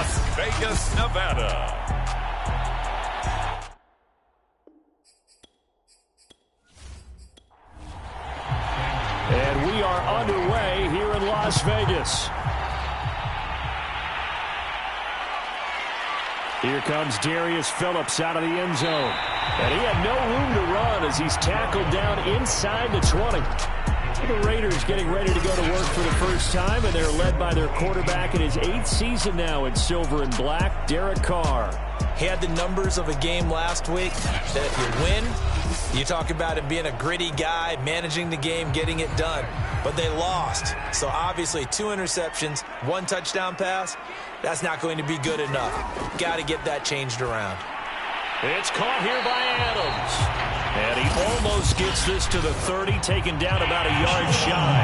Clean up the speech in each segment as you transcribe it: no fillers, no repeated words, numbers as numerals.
Las Vegas, Nevada. And we are underway here in Las Vegas. Here comes Darius Phillips out of the end zone. And he had no room to run as he's tackled down inside the 20. The Raiders getting ready to go to work for the first time, and they're led by their quarterback in his 8th season now in silver and black, Derek Carr. He had the numbers of a game last week that if you win, you talk about him being a gritty guy, managing the game, getting it done. But they lost. So obviously 2 interceptions, 1 touchdown pass, that's not going to be good enough. Got to get that changed around. It's caught here by Adams. And he almost gets this to the 30, taken down about a yard shy.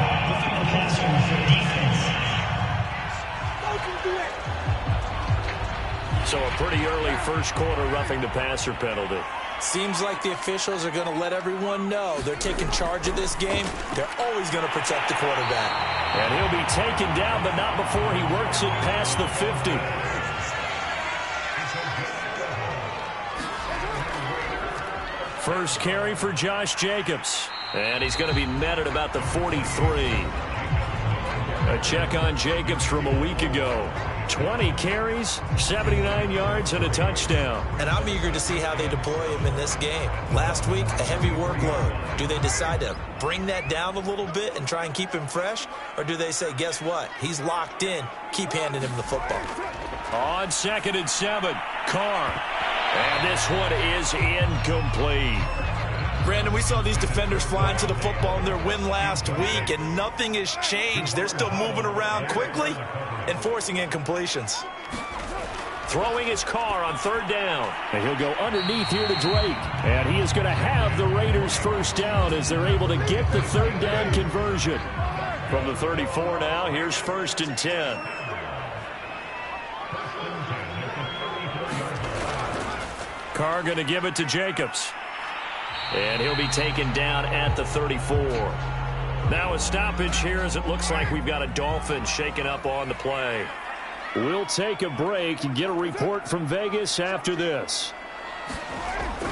So a pretty early first quarter roughing the passer penalty. Seems like the officials are going to let everyone know they're taking charge of this game. They're always going to protect the quarterback. And he'll be taken down, but not before he works it past the 50. First carry for Josh Jacobs. And he's going to be met at about the 43. A check on Jacobs from a week ago. 20 carries, 79 yards, and a touchdown. And I'm eager to see how they deploy him in this game. Last week, a heavy workload. Do they decide to bring that down a little bit and try and keep him fresh? Or do they say, guess what? He's locked in. Keep handing him the football. On 2nd and 7, Carr. And this one is incomplete. Brandon, we saw these defenders flying to the football in their win last week, and nothing has changed. They're still moving around quickly and forcing incompletions. Throwing his Carr on 3rd down. And he'll go underneath here to Drake. And he is going to have the Raiders first down as they're able to get the 3rd down conversion. From the 34 now, here's 1st and 10. Carr going to give it to Jacobs. And he'll be taken down at the 34. Now a stoppage here as it looks like we've got a Dolphin shaken up on the play. We'll take a break and get a report from Vegas after this.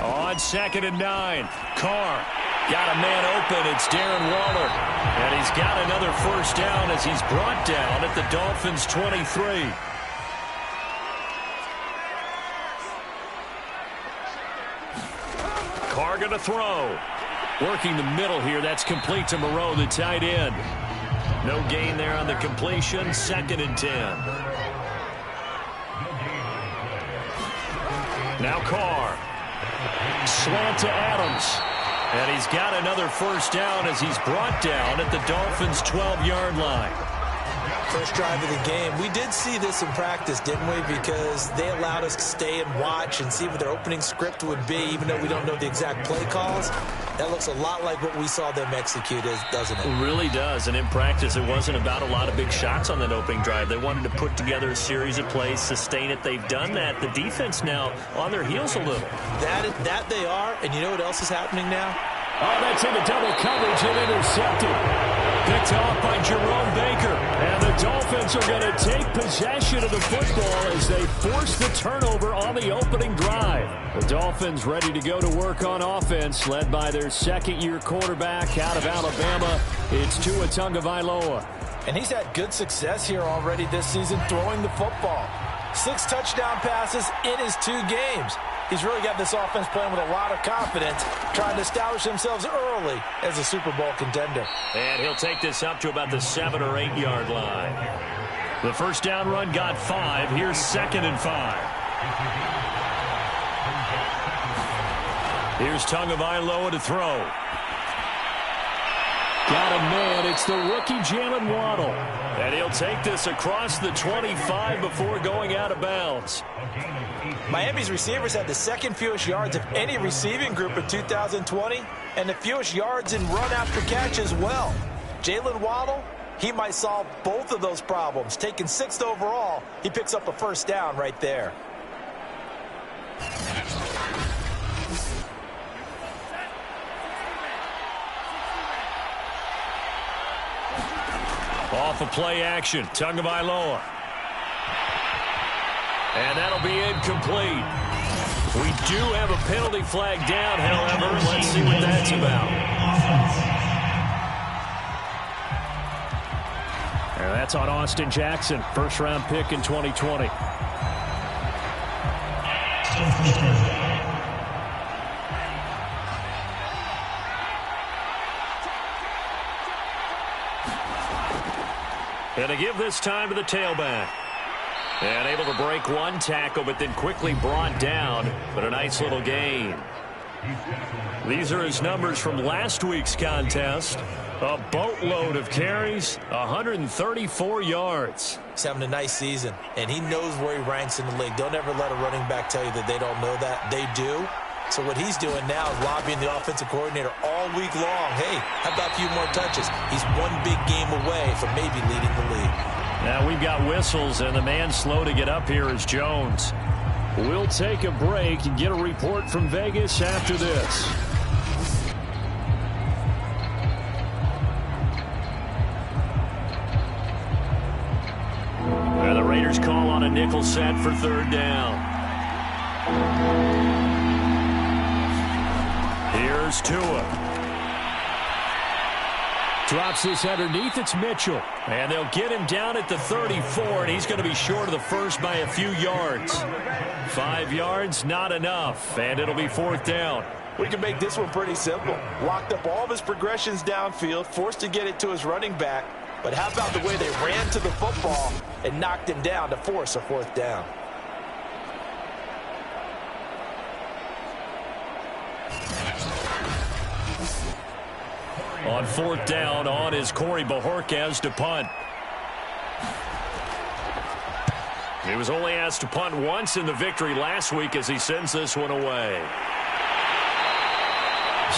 On 2nd and 9, Carr got a man open. It's Darren Waller. And he's got another first down as he's brought down at the Dolphins' 23. Carr going to throw. Working the middle here. That's complete to Moreau, the tight end. No gain there on the completion. 2nd and 10. Now Carr. Slant to Adams. And he's got another first down as he's brought down at the Dolphins' 12-yard line. First drive of the game. We did see this in practice, didn't we? Because they allowed us to stay and watch and see what their opening script would be, even though we don't know the exact play calls. That looks a lot like what we saw them execute, doesn't it? It really does. And in practice, it wasn't about a lot of big shots on that opening drive. They wanted to put together a series of plays, sustain it. They've done that. The defense now on their heels a little. That they are. And you know what else is happening now? Oh, that's into double coverage and intercepted. Picked off by Jerome Baker. And the Dolphins are going to take possession of the football as they force the turnover on the opening drive. The Dolphins ready to go to work on offense, led by their 2nd-year quarterback out of Alabama. It's Tua Tagovailoa. And he's had good success here already this season throwing the football. 6 touchdown passes in his 2 games. He's really got this offense playing with a lot of confidence, trying to establish themselves early as a Super Bowl contender. And he'll take this up to about the 7 or 8 yard line. The first down run got 5. Here's 2nd and 5. Here's Tagovailoa to throw. Got a man. It's the rookie Jalen Waddle. And he'll take this across the 25 before going out of bounds. Miami's receivers had the 2nd fewest yards of any receiving group in 2020, and the fewest yards in run after catch as well. Jalen Waddle, he might solve both of those problems. Taking 6th overall, he picks up a first down right there. Off of play action, Tagovailoa. And that'll be incomplete. We do have a penalty flag down, however. Let's see what that's about. And that's on Austin Jackson, first-round pick in 2020. And to give this time to the tailback. And able to break one tackle, but then quickly brought down. But a nice little gain. These are his numbers from last week's contest. A boatload of carries, 134 yards. He's having a nice season, and he knows where he ranks in the league. Don't ever let a running back tell you that they don't know that. They do. So what he's doing now is lobbying the offensive coordinator all week long. Hey, how about a few more touches? He's one big game away from maybe leading the league. Now we've got whistles, and the man slow to get up here is Jones. We'll take a break and get a report from Vegas after this. And the Raiders call on a nickel set for third down. Here's Tua. Drops this underneath. It's Mitchell. And they'll get him down at the 34, and he's going to be short of the first by a few yards. 5 yards, not enough, and it'll be fourth down. We can make this one pretty simple. Locked up all of his progressions downfield, forced to get it to his running back. But how about the way they ran to the football and knocked him down to force a fourth down? On fourth down, on is Corey Bojorquez to punt. He was only asked to punt once in the victory last week as he sends this one away.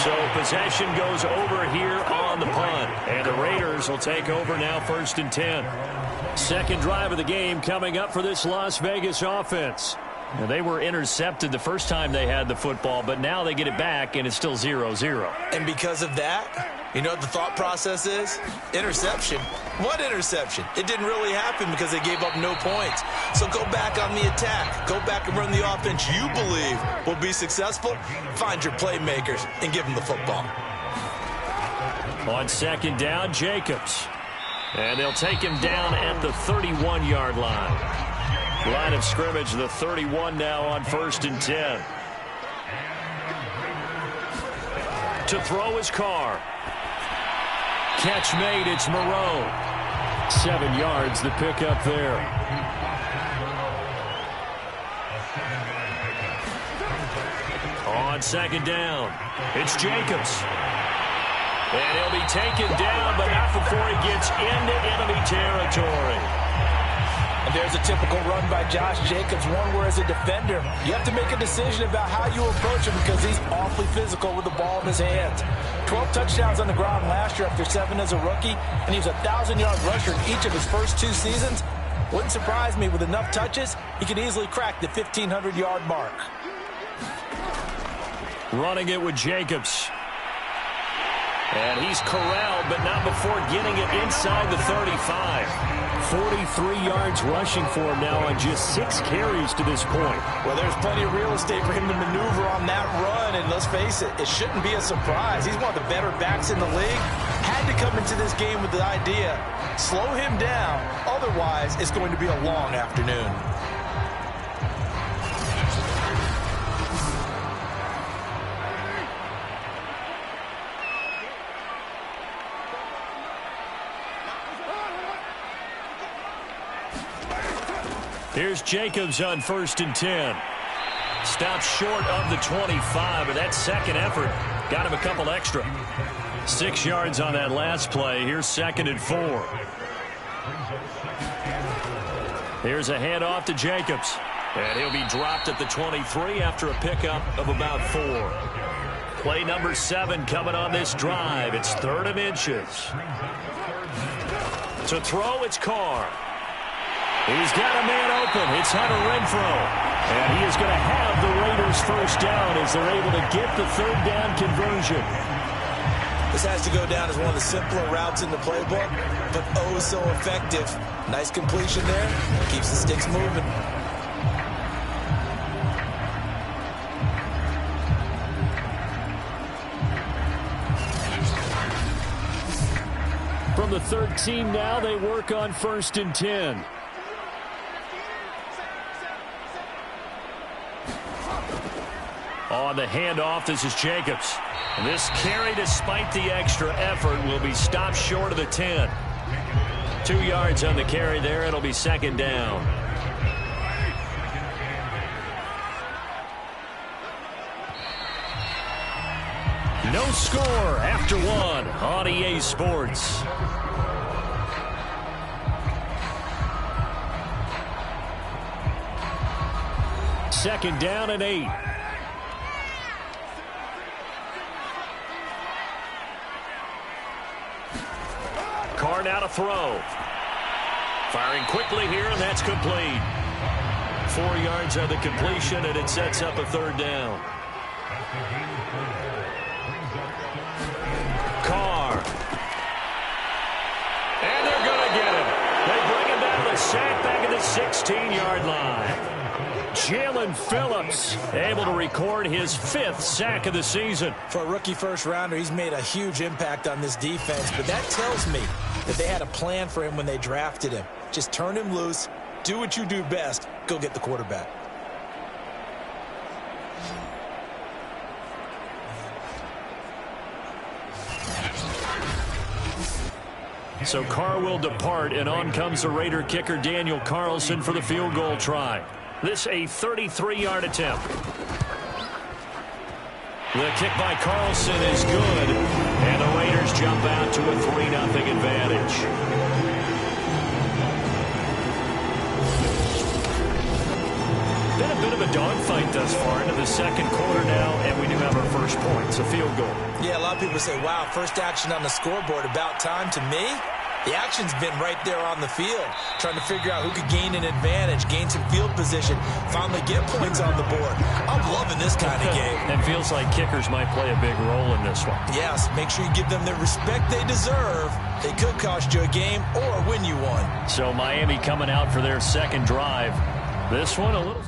So possession goes over here on the punt. And the Raiders will take over now, 1st and 10. Second drive of the game coming up for this Las Vegas offense. Now, they were intercepted the first time they had the football, but now they get it back, and it's still 0-0. And because of that, you know what the thought process is? Interception. What interception? It didn't really happen because they gave up no points. So go back on the attack. Go back and run the offense you believe will be successful. Find your playmakers and give them the football. On second down, Jacobs. And they'll take him down at the 31-yard line. Line of scrimmage, the 31 now on 1st and 10. To throw his Carr. Catch made, it's Moreau. 7 yards, the pickup there. On second down, it's Jacobs. And he'll be taken down, but not before he gets into enemy territory. And there's a typical run by Josh Jacobs, one where as a defender, you have to make a decision about how you approach him because he's awfully physical with the ball in his hands. 12 touchdowns on the ground last year after 7 as a rookie, and he was a 1,000-yard rusher in each of his first 2 seasons. Wouldn't surprise me with enough touches, he could easily crack the 1,500-yard mark. Running it with Jacobs. And he's corralled, but not before getting it inside the 35. 43 yards rushing for him now on just 6 carries to this point. Well, there's plenty of real estate for him to maneuver on that run, and let's face it, it shouldn't be a surprise. He's one of the better backs in the league. Had to come into this game with the idea, slow him down, otherwise it's going to be a long afternoon. Here's Jacobs on 1st and 10. Stops short of the 25, but that second effort got him a couple extra. 6 yards on that last play. Here's 2nd and 4. Here's a handoff to Jacobs. And he'll be dropped at the 23 after a pickup of about 4. Play number 7 coming on this drive. It's 3rd and inches. To throw, it's Carr. He's got a man open. It's Hunter Renfrow. And he is going to have the Raiders first down as they're able to get the 3rd down conversion. This has to go down as one of the simpler routes in the playbook, but oh so effective. Nice completion there. Keeps the sticks moving. from the 13 now. They work on 1st and 10. On the handoff, this is Jacobs. And this carry, despite the extra effort, will be stopped short of the 10. 2 yards on the carry there. It'll be 2nd down. No score after 1 on EA Sports. Second down and 8. Carr now to throw. Firing quickly here, and that's complete. 4 yards on the completion, and it sets up a 3rd down. Carr. And they're going to get him. They bring him down with a sack back at the 16-yard line. Jalen Phillips able to record his 5th sack of the season. For a rookie first-rounder, he's made a huge impact on this defense, but that tells me that they had a plan for him when they drafted him. Just turn him loose, do what you do best, go get the quarterback. So Carr will depart, and on comes the Raider kicker Daniel Carlson for the field goal try. This a 33-yard attempt. The kick by Carlson is good, and the Raiders jump out to a 3-0 advantage. Been a bit of a dogfight thus far into the 2nd quarter now, and we do have our first point. It's a field goal. Yeah, a lot of people say, wow, first action on the scoreboard, about time. To me, the action's been right there on the field, trying to figure out who could gain an advantage, gain some field position, finally get points on the board. I'm loving this kind of game. And feels like kickers might play a big role in this one. Yes, make sure you give them the respect they deserve. They could cost you a game or win you one. So Miami coming out for their 2nd drive. This one a little...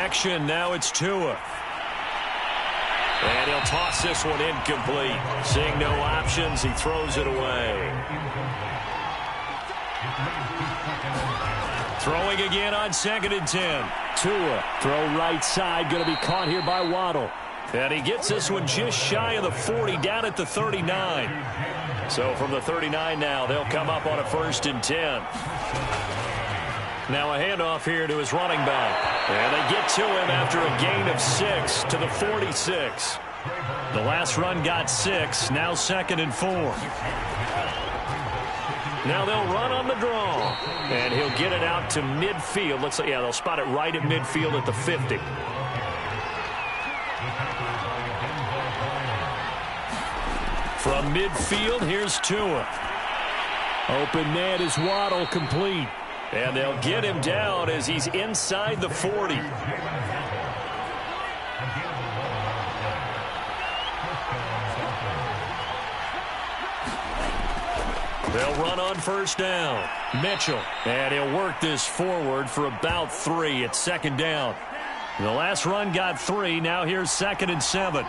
action. Now it's Tua. And he'll toss this one incomplete. Seeing no options, he throws it away. Throwing again on 2nd and 10. Tua, throw right side, going to be caught here by Waddle. And he gets this one just shy of the 40, down at the 39. So from the 39 now, they'll come up on a 1st and 10. Now a handoff here to his running back. And they get to him after a gain of 6 to the 46. The last run got 6, now 2nd and 4. Now they'll run on the draw. And he'll get it out to midfield. Looks like, yeah, they'll spot it right at midfield at the 50. From midfield, here's Tua. Open man is Waddle, complete. And they'll get him down as he's inside the 40. They'll run on 1st down. Mitchell. And he'll work this forward for about 3 at 2nd down. The last run got 3. Now here's 2nd and 7.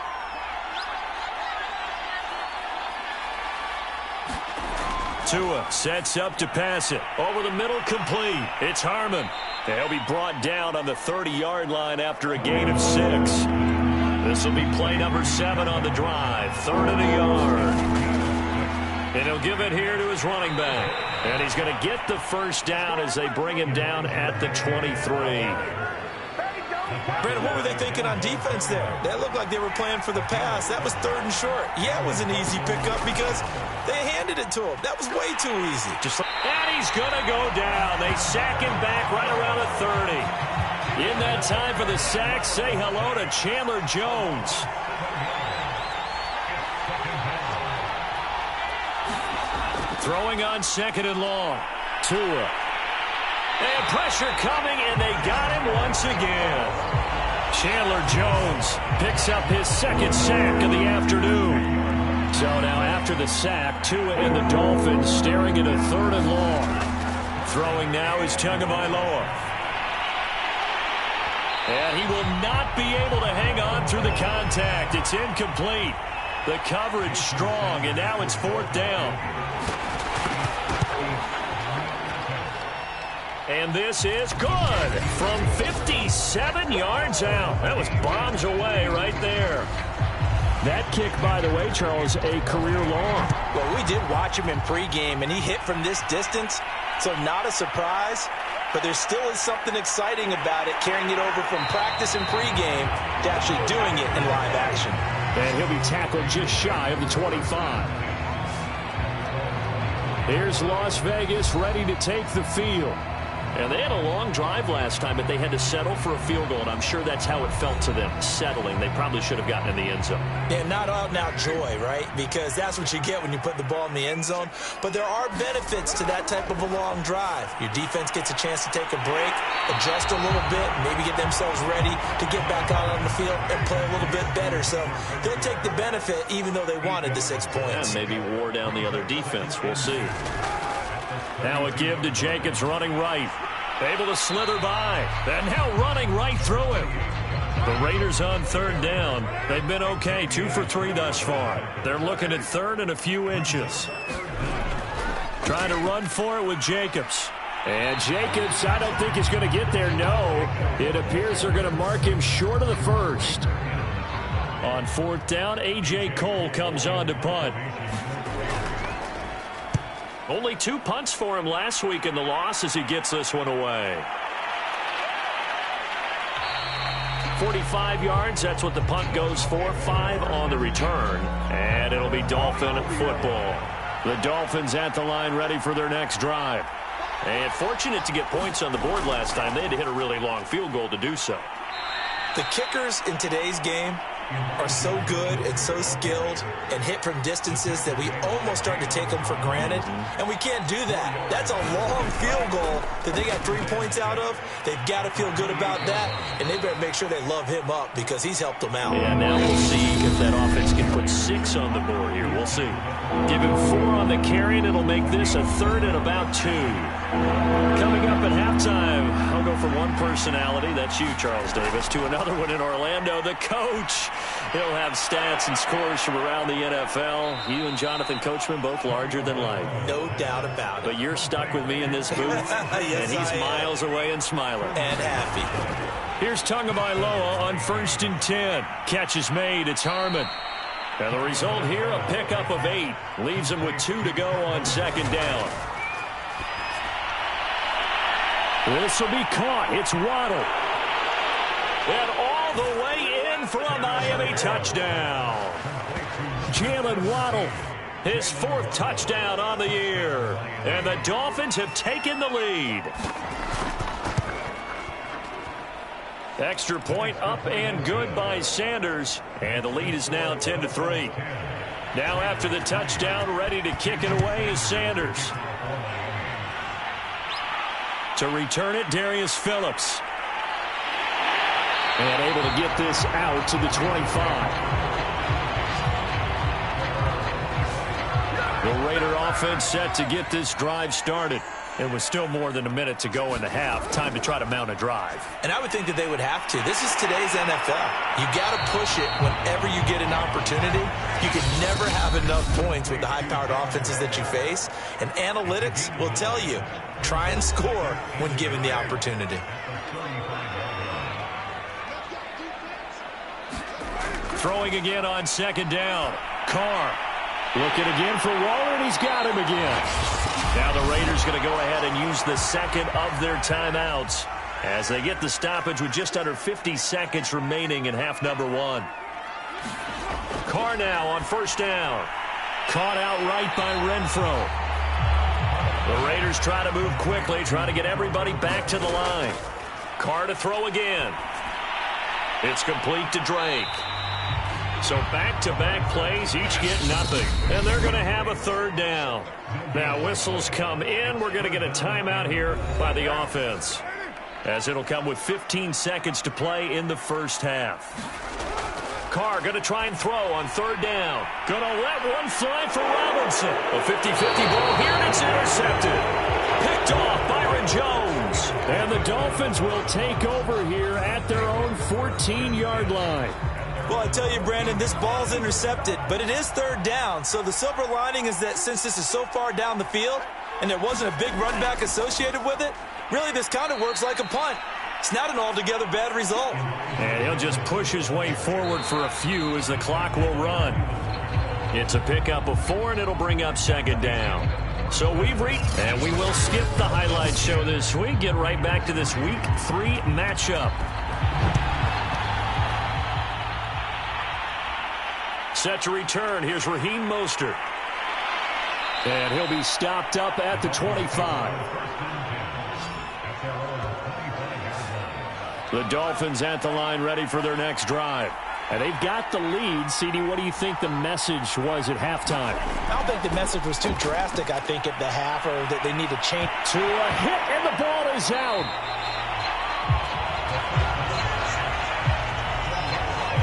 Tua sets up to pass it. Over the middle, complete. It's Harmon. They'll be brought down on the 30-yard line after a gain of 6. This will be play number 7 on the drive. 3rd and a yard. And he'll give it here to his running back. And he's going to get the 1st down as they bring him down at the 23. Brandon, what were they thinking on defense there? That looked like they were playing for the pass. That was 3rd and short. Yeah, it was an easy pickup because they handed it to him. That was way too easy. And he's going to go down. They sack him back right around the 30. In that time for the sack, say hello to Chandler Jones. Throwing on 2nd and long. Tua. And pressure coming, and they got him once again. Chandler Jones picks up his 2nd sack of the afternoon. So now after the sack, Tua and the Dolphins staring at a 3rd and long. Throwing now is Tagovailoa. And he will not be able to hang on through the contact. It's incomplete. The coverage strong, and now it's 4th down. And this is good from 57 yards out. That was bombs away right there. That kick, by the way, Charles, a career long. Well, we did watch him in pregame, and he hit from this distance, so not a surprise. But there still is something exciting about it, carrying it over from practice and pregame to actually doing it in live action. And he'll be tackled just shy of the 25. Here's Las Vegas ready to take the field. And they had a long drive last time, but they had to settle for a field goal, and I'm sure that's how it felt to them, settling. They probably should have gotten in the end zone. Yeah, not out-and-out joy, right? Because that's what you get when you put the ball in the end zone. But there are benefits to that type of a long drive. Your defense gets a chance to take a break, adjust a little bit, maybe get themselves ready to get back out on the field and play a little bit better. So they'll take the benefit even though they wanted the 6 points. And maybe wore down the other defense. We'll see. Now a give to Jacobs running right. Able to slither by. And now running right through him. The Raiders on 3rd down. They've been okay. 2 for 3 thus far. They're looking at 3rd and a few inches. Trying to run for it with Jacobs. And Jacobs, I don't think is going to get there. No. It appears they're going to mark him short of the 1st. On 4th down, A.J. Cole comes on to punt. Only 2 punts for him last week in the loss as he gets this one away. 45 yards, that's what the punt goes for. 5 on the return. And it'll be Dolphin football. The Dolphins at the line ready for their next drive. And fortunate to get points on the board last time. They had to hit a really long field goal to do so. The kickers in today's game are so good and so skilled and hit from distances that we almost start to take them for granted, and we can't do that. That's a long field goal that they got 3 points out of. They've got to feel good about that, and they better make sure they love him up because he's helped them out. And now we'll see if that offense can put 6 on the board here. We'll see. Give him 4 on the carry, and it'll make this a 3rd and about 2. Coming up at halftime, I'll go from one personality, that's you, Charles Davis, to another one in Orlando, the coach. He'll have stats and scores from around the NFL. You and Jonathan Coachman both larger than life. No doubt about it. But you're stuck with me in this booth, yes, and he's miles away and smiling. And happy. Here's Tagovailoa on 1st and 10. Catch is made. It's Harmon. And the result here, a pickup of 8. Leaves him with 2 to go on 2nd down. This will be caught. It's Waddle. And all the way in for a Miami touchdown. Jalen Waddle, his 4th touchdown on the year. And the Dolphins have taken the lead. Extra point up and good by Sanders. And the lead is now 10-3. Now after the touchdown, ready to kick it away is Sanders. To return it, Darius Phillips. And able to get this out to the 25. The Raider offense set to get this drive started. It was still more than a minute to go in the half. Time to try to mount a drive. And I would think that they would have to. This is today's NFL. You got to push it whenever you get an opportunity. You can never have enough points with the high-powered offenses that you face. And analytics will tell you, try and score when given the opportunity. Throwing again on 2nd down. Carr looking again for Waller, and he's got him again. Now the Raiders going to go ahead and use the 2nd of their timeouts as they get the stoppage with just under 50 seconds remaining in half number 1. Carr now on 1st down. Caught out right by Renfro. The Raiders try to move quickly, try to get everybody back to the line. Carr to throw again. It's complete to Drake. So back-to-back plays, each get nothing. And they're going to have a 3rd down. Now whistles come in. We're going to get a timeout here by the offense, as it'll come with 15 seconds to play in the 1st half. Carr going to try and throw on 3rd down. Going to let one fly for Robinson. A 50-50 ball here, and it's intercepted. Picked off Byron Jones. And the Dolphins will take over here at their own 14-yard line. Well, I tell you, Brandon, this ball's intercepted, but it is 3rd down. So the silver lining is that since this is so far down the field and there wasn't a big run back associated with it, really this kind of works like a punt. It's not an altogether bad result. And he'll just push his way forward for a few as the clock will run. It's a pickup of 4, and it'll bring up 2nd down. So we've reached, and we will skip the highlight show this week. Get right back to this Week 3 matchup. Set to return. Here's Raheem Mostert. And he'll be stopped up at the 25. The Dolphins at the line ready for their next drive. And they've got the lead. CD, what do you think the message was at halftime? I don't think the message was too drastic, I think, at the half, or that they need to change. To a hit, and the ball is out.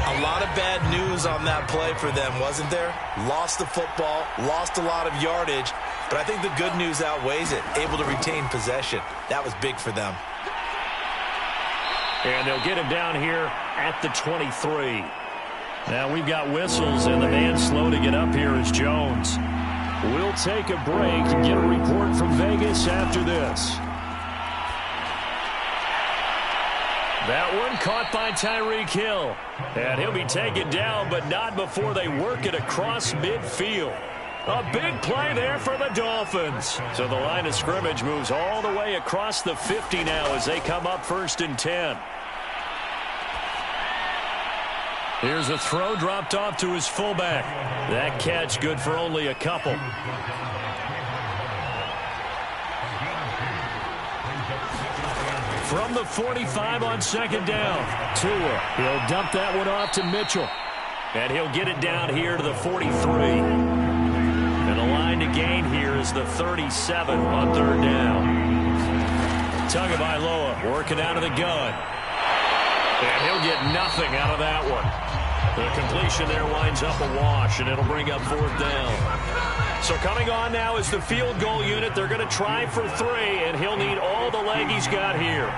A lot of bad news on that play for them, wasn't there? Lost the football, lost a lot of yardage, but I think the good news outweighs it. Able to retain possession. That was big for them. And they'll get him down here at the 23. Now we've got whistles, and the man slow to get up here is Jones. We'll take a break and get a report from Vegas after this. That one caught by Tyreek Hill. And he'll be taken down, but not before they work it across midfield. A big play there for the Dolphins. So the line of scrimmage moves all the way across the 50 now as they come up 1st and 10. Here's a throw dropped off to his fullback. That catch good for only a couple. From the 45 on 2nd down. Tua, he'll dump that one off to Mitchell. And he'll get it down here to the 43. And the line to gain here is the 37 on third down. Tagovailoa working out of the gun. And he'll get nothing out of that one. The completion there winds up a wash, and it'll bring up fourth down. So coming on now is the field goal unit. They're going to try for 3, and he'll need all the leg he's got here.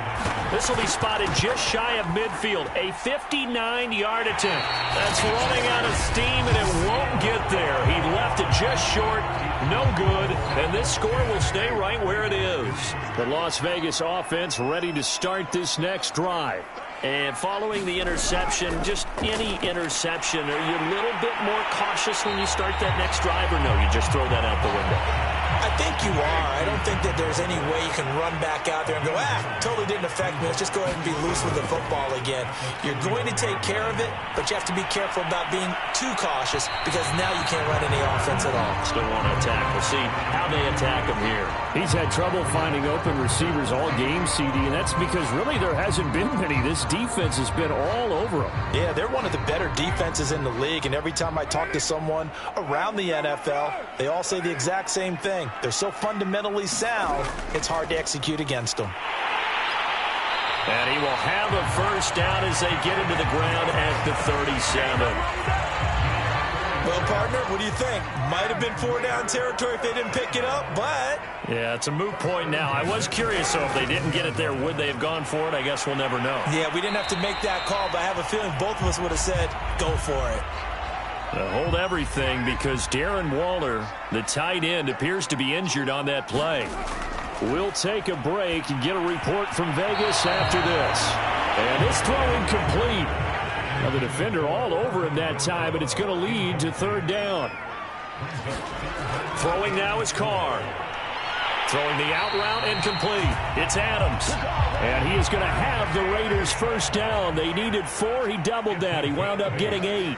This will be spotted just shy of midfield. A 59-yard attempt. That's running out of steam, and it won't get there. He left it just short. No good. And this score will stay right where it is. The Las Vegas offense ready to start this next drive. And following the interception, just any interception, are you a little bit more cautious when you start that next drive, or no, you just throw that out the window? I think you are. I don't think that there's any way you can run back out there and go, totally didn't affect me. Let's just go ahead and be loose with the football again. You're going to take care of it, but you have to be careful about being too cautious because now you can't run any offense at all. Still want to attack. We'll see how they attack him here. He's had trouble finding open receivers all game, CD, and that's because really there hasn't been many. This defense has been all over him. Yeah, they're one of the better defenses in the league, and every time I talk to someone around the NFL, they all say the exact same thing. They're so fundamentally sound, it's hard to execute against them. And he will have a first down as they get into the ground at the 37. Well, partner, what do you think? Might have been 4-down territory if they didn't pick it up, but... Yeah, it's a moot point now. I was curious, so if they didn't get it there, would they have gone for it? I guess we'll never know. Yeah, we didn't have to make that call, but I have a feeling both of us would have said, go for it. Hold everything because Darren Waller, the tight end, appears to be injured on that play. We'll take a break and get a report from Vegas after this. And this throw incomplete. Now the defender all over him that time, but it's going to lead to third down. Throwing now is Carr. Throwing the out route incomplete. It's Adams. And he is going to have the Raiders first down. They needed 4. He doubled that. He wound up getting 8.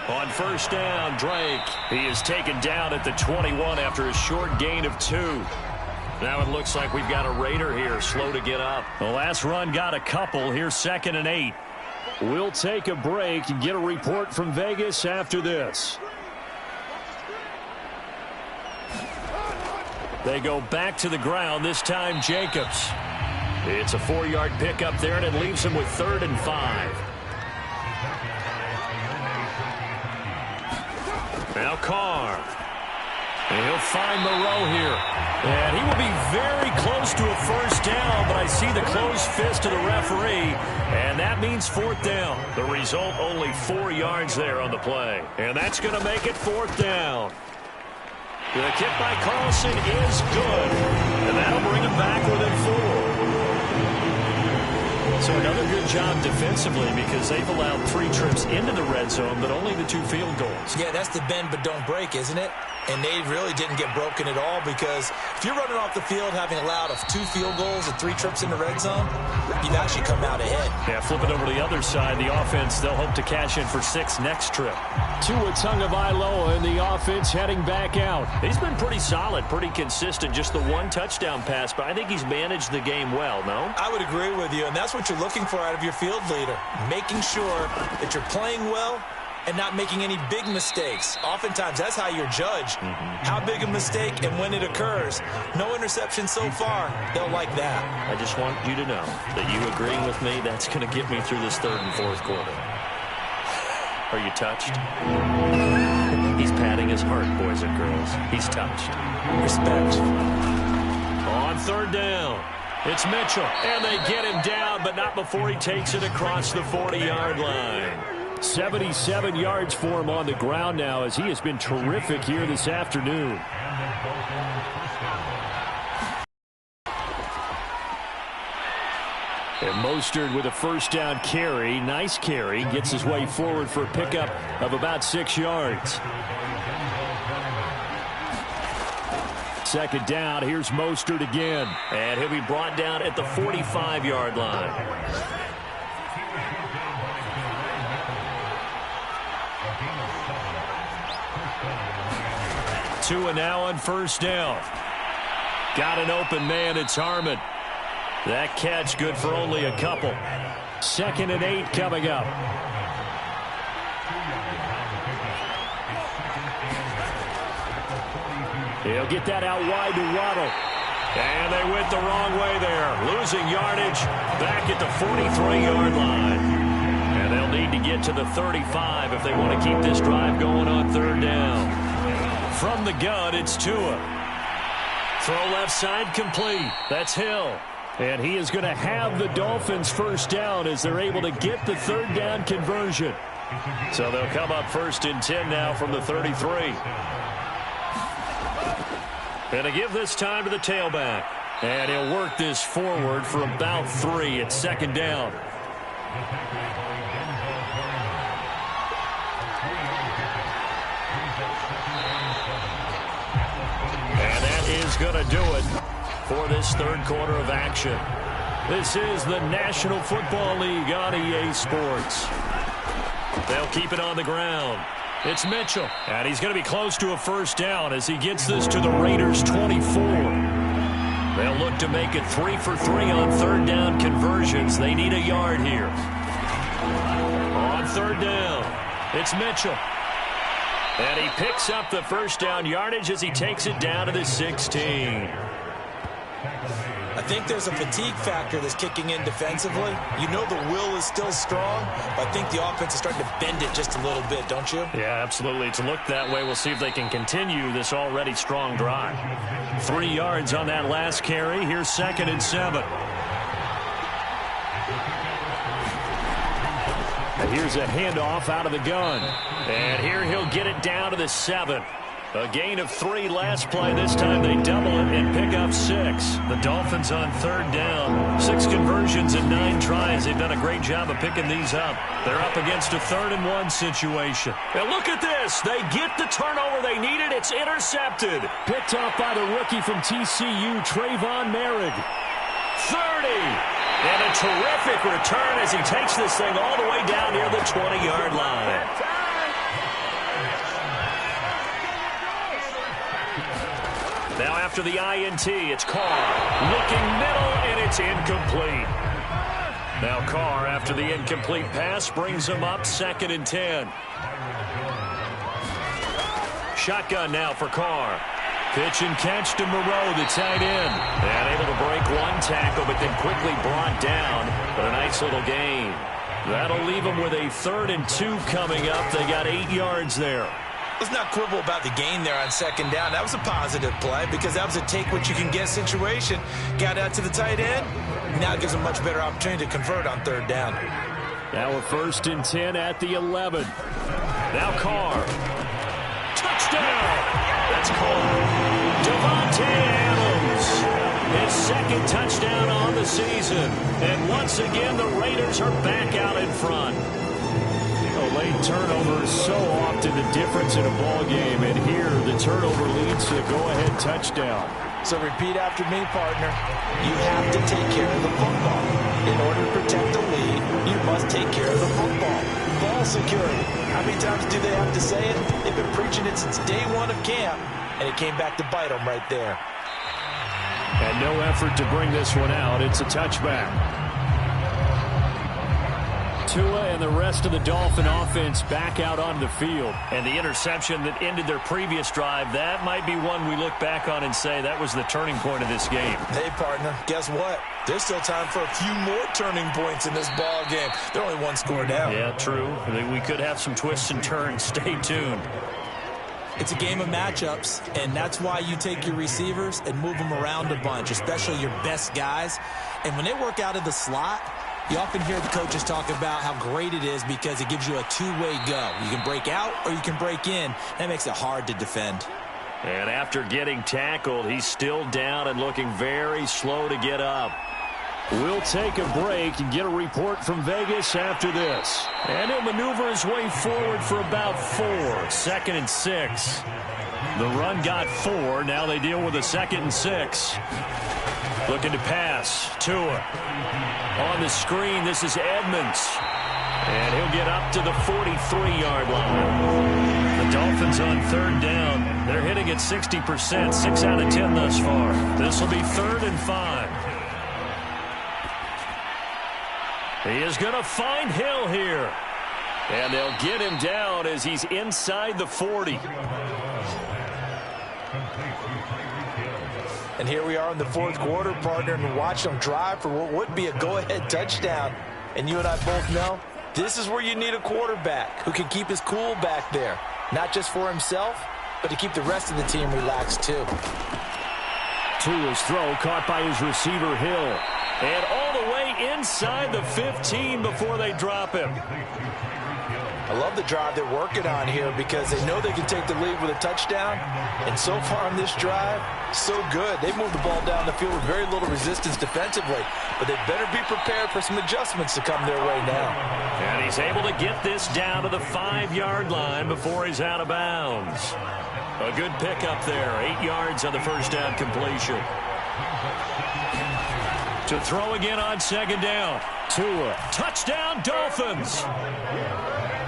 On first down, Drake. He is taken down at the 21 after a short gain of 2. Now it looks like we've got a Raider here, slow to get up. The last run got a couple. Here's 2nd and 8. We'll take a break and get a report from Vegas after this. They go back to the ground, this time Jacobs. It's a 4-yard pickup there, and it leaves him with 3rd and 5. Now Carr. And he'll find Moreau here. And he will be very close to a first down, but I see the closed fist of the referee, and that means 4th down. The result, only 4 yards there on the play. And that's going to make it 4th down. The kick by Carlson is good, and that'll bring him back within 4. So another good job defensively because they've allowed 3 trips into the red zone, but only the 2 field goals. Yeah, that's the bend but don't break, isn't it? And they really didn't get broken at all because if you're running off the field having allowed 2 field goals and 3 trips in the red zone, you've actually come out ahead. Yeah, flip it over to the other side. The offense, they'll hope to cash in for 6 next trip. Tua Tagovailoa in the offense heading back out. He's been pretty solid, pretty consistent. Just the 1 touchdown pass, but I think he's managed the game well, no? I would agree with you, and that's what you're looking for out of your field leader. Making sure that you're playing well and not making any big mistakes. Oftentimes, that's how you're judged. How big a mistake and when it occurs. No interception so far. They'll like that. I just want you to know that you agreeing with me, that's going to get me through this 3rd and 4th quarter. Are you touched? He's patting his heart, boys and girls. He's touched. Respect. On 3rd down, it's Mitchell. And they get him down, but not before he takes it across the 40-yard line. 77 yards for him on the ground now as he has been terrific here this afternoon. And Mostert with a first down carry. Nice carry. Gets his way forward for a pickup of about 6 yards. 2nd down. Here's Mostert again. And he'll be brought down at the 45-yard line. Tua now on first down. Got an open man. It's Harmon. That catch good for only a couple. 2nd and 8 coming up. He'll get that out wide to Waddle. And they went the wrong way there. Losing yardage back at the 43-yard line. And they'll need to get to the 35 if they want to keep this drive going on 3rd down. From the gun, it's Tua. Throw left side complete. That's Hill. And he is going to have the Dolphins 1st down as they're able to get the 3rd down conversion. So they'll come up 1st and 10 now from the 33. And to give this time to the tailback. And he'll work this forward for about 3 at 2nd down. And that is going to do it for this 3rd quarter of action. This is the National Football League on EA Sports. They'll keep it on the ground. It's Mitchell, and he's going to be close to a 1st down as he gets this to the Raiders' 24. They'll look to make it 3 for 3 on 3rd down conversions. They need a yard here. On 3rd down, it's Mitchell. And he picks up the 1st down yardage as he takes it down to the 16. I think there's a fatigue factor that's kicking in defensively. You know the will is still strong, but I think the offense is starting to bend it just a little bit, don't you? Yeah, absolutely. It's looked that way. We'll see if they can continue this already strong drive. 3 yards on that last carry. Here's 2nd and 7. And here's a handoff out of the gun. And here he'll get it down to the 7. A gain of 3 last play. This time they double it and pick up 6. The Dolphins on 3rd down. 6 conversions and 9 tries. They've done a great job of picking these up. They're up against a 3rd and 1 situation. And look at this. They get the turnover they needed. It's intercepted. Picked off by the rookie from TCU, Trayvon Merrick. 30. And a terrific return as he takes this thing all the way down near the 20-yard line. Now after the INT, it's Carr. Looking middle, and it's incomplete. Now Carr, after the incomplete pass, brings him up 2nd and 10. Shotgun now for Carr. Pitch and catch to Moreau, the tight end. And able to break 1 tackle, but then quickly brought down. But a nice little gain. That'll leave them with a 3rd and 2 coming up. They got 8 yards there. Let's not quibble about the gain there on 2nd down. That was a positive play because that was a take-what-you-can-get situation. Got out to the tight end. Now it gives them a much better opportunity to convert on 3rd down. Now a 1st and 10 at the 11. Now Carr. Touchdown! That's Carr. Devontae Adams. His 2nd touchdown on the season. And once again, the Raiders are back out in front. Late turnover is so often the difference in a ball game, and here the turnover leads to a go-ahead touchdown. So repeat after me, partner. You have to take care of the football. In order to protect the lead, you must take care of the football. Ball security. How many times do they have to say it? They've been preaching it since day 1 of camp, and it came back to bite them right there. And no effort to bring this one out. It's a touchback. Tua and the rest of the Dolphin offense back out on the field. And the interception that ended their previous drive, that might be one we look back on and say that was the turning point of this game. Hey, partner, guess what? There's still time for a few more turning points in this ball game. They're only 1 score down. Yeah, true. We could have some twists and turns. Stay tuned. It's a game of matchups, and that's why you take your receivers and move them around a bunch, especially your best guys. And when they work out of the slot, you often hear the coaches talk about how great it is because it gives you a 2-way go. You can break out or you can break in. That makes it hard to defend. And after getting tackled, he's still down and looking very slow to get up. We'll take a break and get a report from Vegas after this. And he'll maneuver his way forward for about 4. 2nd and 6. The run got 4. Now they deal with a 2nd and 6. Looking to pass. Tua. On the screen, this is Edmonds. And he'll get up to the 43-yard line. The Dolphins on 3rd down. They're hitting at 60%, 6 out of 10 thus far. This will be 3rd and 5. He is going to find Hill here. And they'll get him down as he's inside the 40. And here we are in the fourth quarter, partner, and watch them drive for what would be a go-ahead touchdown. And you and I both know this is where you need a quarterback who can keep his cool back there, not just for himself, but to keep the rest of the team relaxed too. Tua's throw caught by his receiver, Hill. And all the way inside the 15 before they drop him. I love the drive they're working on here because they know they can take the lead with a touchdown. And so far on this drive, so good. They've moved the ball down the field with very little resistance defensively. But they better be prepared for some adjustments to come their way now. And he's able to get this down to the 5-yard line before he's out of bounds. A good pickup there. 8 yards on the first down completion. To throw again on second down. Tua. Touchdown, Dolphins.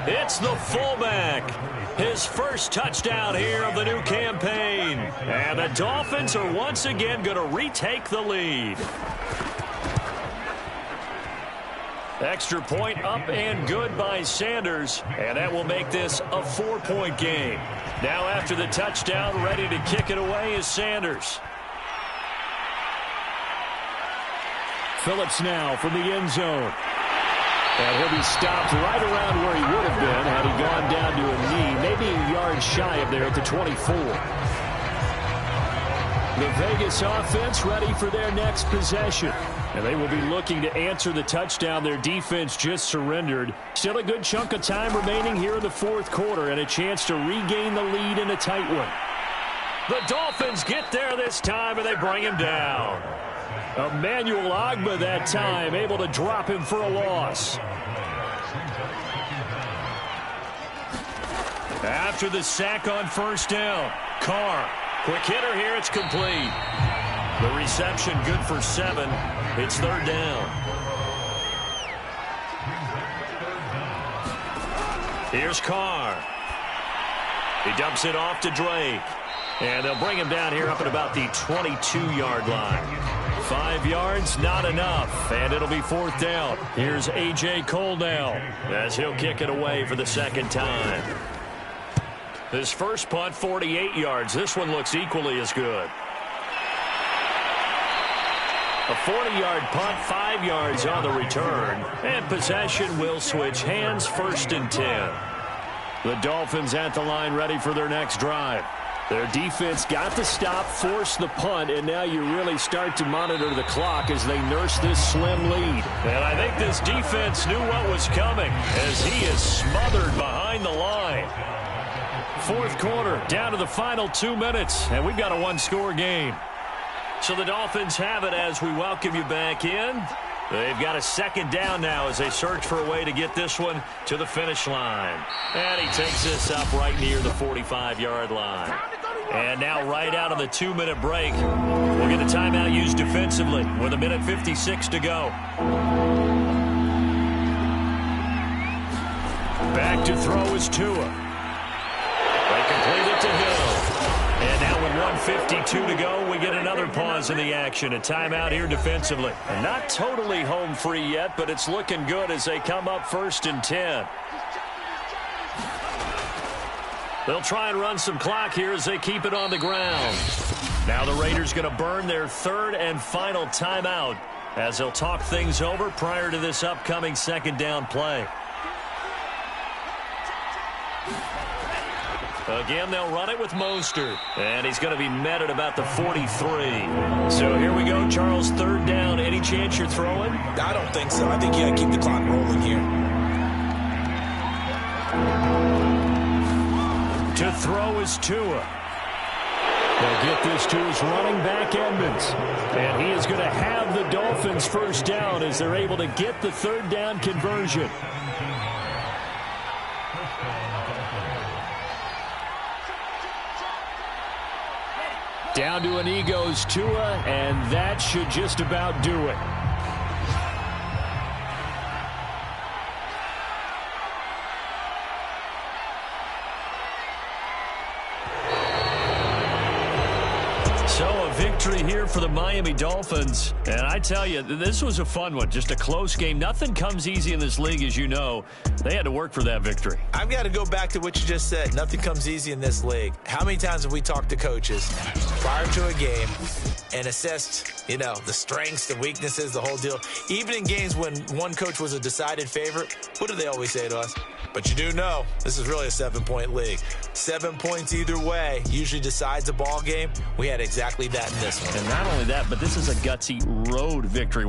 It's the fullback. His first touchdown here of the new campaign. And the Dolphins are once again going to retake the lead. Extra point up and good by Sanders. And that will make this a 4-point game. Now after the touchdown, ready to kick it away is Sanders. Phillips now from the end zone. And he'll be stopped right around where he would have been had he gone down to a knee, maybe a yard shy of there at the 24. The Vegas offense ready for their next possession. And they will be looking to answer the touchdown their defense just surrendered. Still a good chunk of time remaining here in the fourth quarter and a chance to regain the lead in a tight one. The Dolphins get there this time and they bring him down. Emmanuel Ogbah that time able to drop him for a loss. After the sack on first down, Carr. Quick hitter here, it's complete. The reception good for 7. It's third down. Here's Carr. He dumps it off to Drake. And they'll bring him down here up at about the 22-yard line. 5 yards, not enough. And it'll be fourth down. Here's A.J. Cole now as he'll kick it away for the second time. His first punt, 48 yards. This one looks equally as good. A 40-yard punt, 5 yards on the return. And possession will switch hands, first and 10. The Dolphins at the line ready for their next drive. Their defense got the stop, forced the punt, and now you really start to monitor the clock as they nurse this slim lead. And I think this defense knew what was coming as he is smothered behind the line. Fourth quarter, down to the final 2 minutes, and we've got a one-score game. So the Dolphins have it as we welcome you back in. They've got a second down now as they search for a way to get this one to the finish line. And he takes this up right near the 45-yard line. And now right out of the 2-minute break, we'll get a timeout used defensively with 1:56 to go. Back to throw is Tua. They complete it to Hill. And now with 1:52 to go, we get another pause in the action. A timeout here defensively. And not totally home free yet, but it's looking good as they come up first and 10. They'll try and run some clock here as they keep it on the ground. Now the Raiders going to burn their third and final timeout as they'll talk things over prior to this upcoming second down play. Again, they'll run it with Mostert. And he's going to be met at about the 43. So here we go, Charles, third down. Any chance you're throwing? I don't think so. I think you got to keep the clock rolling here. To throw is Tua. They'll get this to his running back, Edmonds. And he is going to have the Dolphins first down as they're able to get the third down conversion. Down to a knee goes Tua, and that should just about do it. victory here for the Miami Dolphins. And I tell you, this was a fun one. Just a close game. Nothing comes easy in this league, as you know. They had to work for that victory. I've got to go back to what you just said. Nothing comes easy in this league. How many times have we talked to coaches prior to a game and assessed, the strengths, the weaknesses, the whole deal? Even in games when one coach was a decided favorite, what do they always say to us? But you do know this is really a 7-point league. 7 points either way usually decides a ball game. We had exactly that in this one. And not only that, but this is a gutsy road victory.